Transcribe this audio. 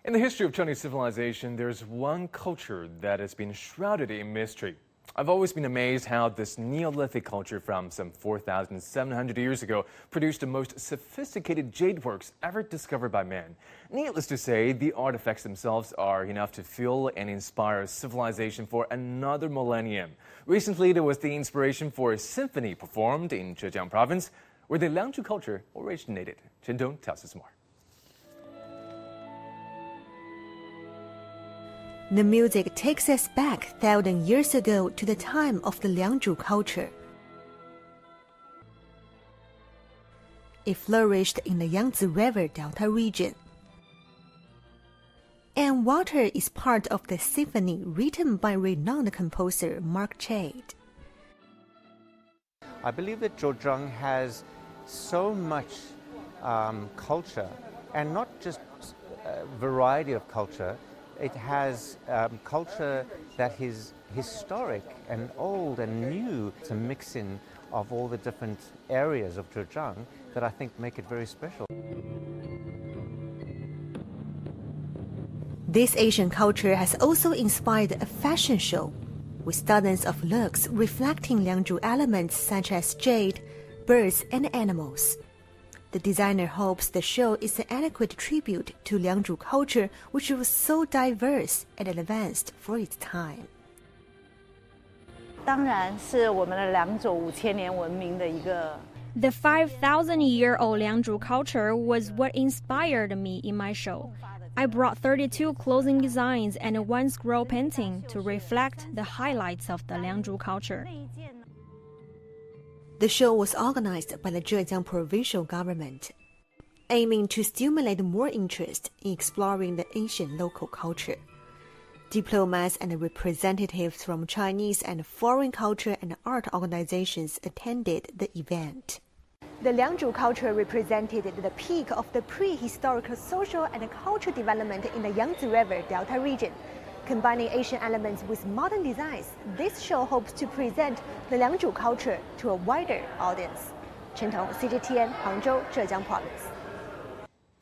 In the history of Chinese civilization, there's one culture that has been shrouded in mystery. I've always been amazed how this Neolithic culture from some 4,700 years ago produced the most sophisticated jade works ever discovered by man. Needless to say, the artifacts themselves are enough to fuel and inspire civilization for another millennium. Recently, there was the inspiration for a symphony performed in Zhejiang province, where the Liangzhu culture originated. Chen Dong tells us more. The music takes us back 1,000 years ago to the time of the Liangzhu culture. It flourished in the Yangtze River Delta region. And water is part of the symphony written by renowned composer Mark Jade. I believe that Zhejiang has so much culture, and not just variety of culture. It has culture that is historic and old and new. It's a mixing of all the different areas of Zhejiang that I think make it very special. This Asian culture has also inspired a fashion show, with dozens of looks reflecting Liangzhu elements such as jade, birds, and animals. The designer hopes the show is an adequate tribute to Liangzhu culture, which was so diverse and advanced for its time. 当然是我们的良渚5000年文明的一个 The 5,000-year-old Liangzhu culture was what inspired me in my show. I brought 32 clothing designs and one scroll painting to reflect the highlights of the Liangzhu culture. The show was organized by the Zhejiang provincial government, aiming to stimulate more interest in exploring the ancient local culture. Diplomats and representatives from Chinese and foreign culture and art organizations attended the event. The Liangzhu culture represented the peak of the prehistoric social and cultural development in the Yangtze River Delta region. Combining Asian elements with modern designs, this show hopes to present the Liangzhu culture to a wider audience. Chen Tong, CGTN, Hangzhou, Zhejiang Province.